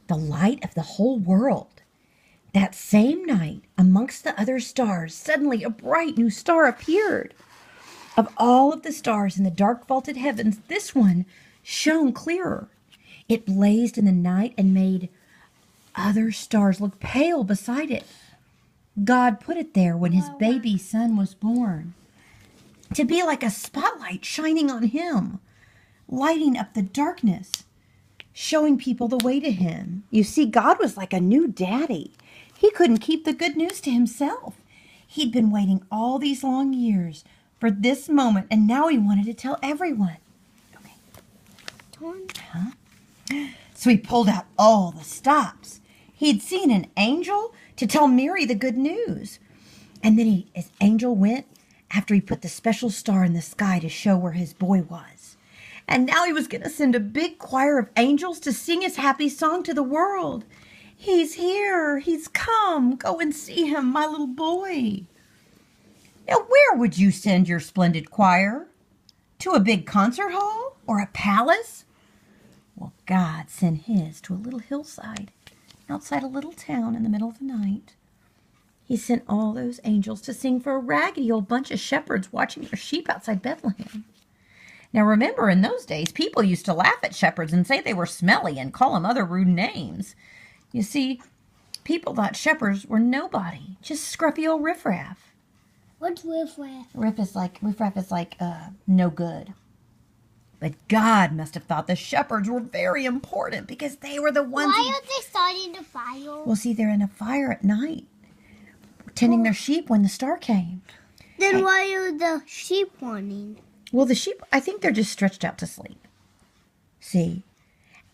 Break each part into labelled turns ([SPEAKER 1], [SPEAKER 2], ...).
[SPEAKER 1] the light of the whole world. That same night, amongst the other stars, suddenly a bright new star appeared. Of all of the stars in the dark vaulted heavens, this one shone clearer. It blazed in the night and made other stars look pale beside it. God put it there when his baby son was born, to be like a spotlight shining on him, lighting up the darkness, showing people the way to him. You see, God was like a new daddy. He couldn't keep the good news to himself. He'd been waiting all these long years for this moment, and now he wanted to tell everyone. Okay. So he pulled out all the stops. He'd seen an angel to tell Mary the good news. And then his angel went after he put the special star in the sky to show where his boy was. And now he was going to send a big choir of angels to sing his happy song to the world. He's here. He's come. Go and see him, my little boy. Now, where would you send your splendid choir? To a big concert hall or a palace? Well, God sent his to a little hillside outside a little town in the middle of the night. He sent all those angels to sing for a raggedy old bunch of shepherds watching their sheep outside Bethlehem. Now, remember, in those days, people used to laugh at shepherds and say they were smelly and call them other rude names. You see, people thought shepherds were nobody, just scruffy old riffraff.
[SPEAKER 2] What's riffraff?
[SPEAKER 1] Riffraff is like no good. But God must have thought the shepherds were very important because they were the ones.
[SPEAKER 2] Why are they starting the fire?
[SPEAKER 1] Well, see, they're in a fire at night, tending their sheep when the star came.
[SPEAKER 2] Then why are the sheep running?
[SPEAKER 1] Well, the sheep, I think they're just stretched out to sleep. See?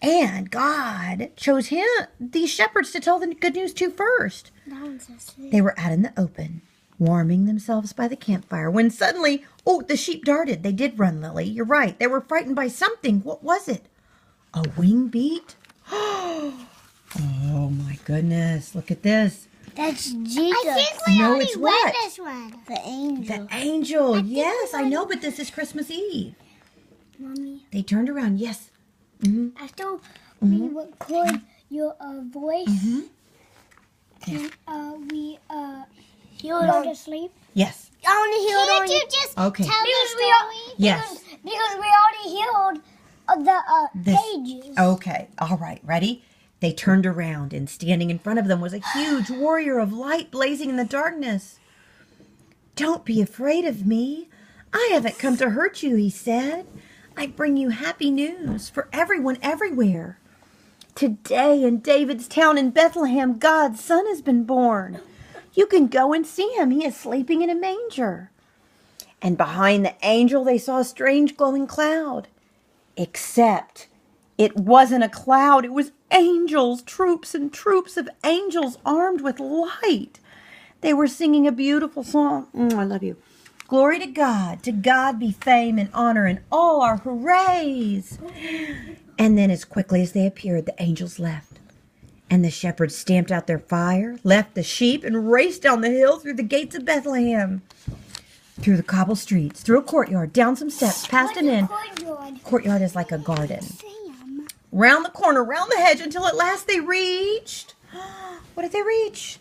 [SPEAKER 1] And God chose these shepherds to tell the good news to first.
[SPEAKER 2] That one's asleep.
[SPEAKER 1] They were out in the open, warming themselves by the campfire, when suddenly, the sheep darted. They did run, Lily. You're right. They were frightened by something. What was it? A wing beat? Oh, my goodness. Look at this.
[SPEAKER 2] That's Jesus. I think
[SPEAKER 1] we already it's
[SPEAKER 2] read
[SPEAKER 1] what?
[SPEAKER 2] this one. The angel.
[SPEAKER 1] The angel. Yes, I know, but this is Christmas Eve.
[SPEAKER 2] Mommy.
[SPEAKER 1] They turned around. Yes. Mm-hmm.
[SPEAKER 2] After we record your voice,
[SPEAKER 1] Yes.
[SPEAKER 2] and we go to sleep.
[SPEAKER 1] Yes.
[SPEAKER 2] I want to hear it. Can't you just tell the story?
[SPEAKER 1] Yes.
[SPEAKER 2] Because we already heard the pages.
[SPEAKER 1] Okay. All right. Ready? They turned around, and standing in front of them was a huge warrior of light blazing in the darkness. Don't be afraid of me. I haven't come to hurt you, he said. I bring you happy news for everyone everywhere. Today in David's town in Bethlehem, God's son has been born. You can go and see him. He is sleeping in a manger. And behind the angel, they saw a strange glowing cloud. Except it wasn't a cloud. It was angels, troops and troops of angels armed with light. They were singing a beautiful song. I love you. Glory to God. To God be fame and honor and all our hoorays. And then as quickly as they appeared, the angels left. And the shepherds stamped out their fire, left the sheep, and raced down the hill through the gates of Bethlehem. Through the cobble streets, through a courtyard, down some steps, past an inn. Courtyard is like a garden. Round the corner, round the hedge, until at last they reached. What did they reach?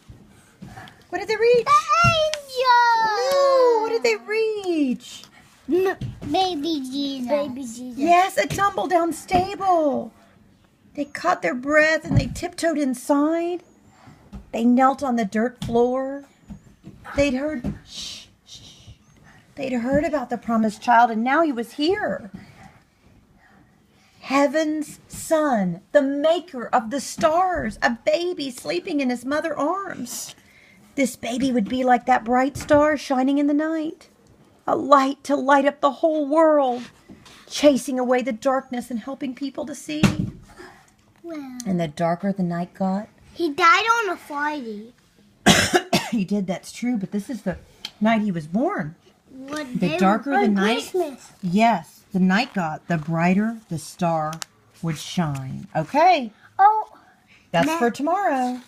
[SPEAKER 1] What did they reach?
[SPEAKER 2] The angel!
[SPEAKER 1] No, what did they reach?
[SPEAKER 2] Baby Jesus. Baby Jesus.
[SPEAKER 1] Yes, a tumble-down stable. They caught their breath and they tiptoed inside. They knelt on the dirt floor. They'd heard, They'd heard about the promised child, and now he was here. Heaven's son, the maker of the stars, a baby sleeping in his mother's arms. This baby would be like that bright star shining in the night, a light to light up the whole world, chasing away the darkness and helping people to see.
[SPEAKER 2] Well,
[SPEAKER 1] And the darker the night got,
[SPEAKER 2] he died on a Friday.
[SPEAKER 1] he did, that's true, but this is the night he was born.
[SPEAKER 2] What
[SPEAKER 1] The
[SPEAKER 2] day
[SPEAKER 1] darker
[SPEAKER 2] was
[SPEAKER 1] the
[SPEAKER 2] on
[SPEAKER 1] night,
[SPEAKER 2] Christmas.
[SPEAKER 1] yes, the night got, the brighter the star would shine. Okay,
[SPEAKER 2] Oh,
[SPEAKER 1] that's for tomorrow.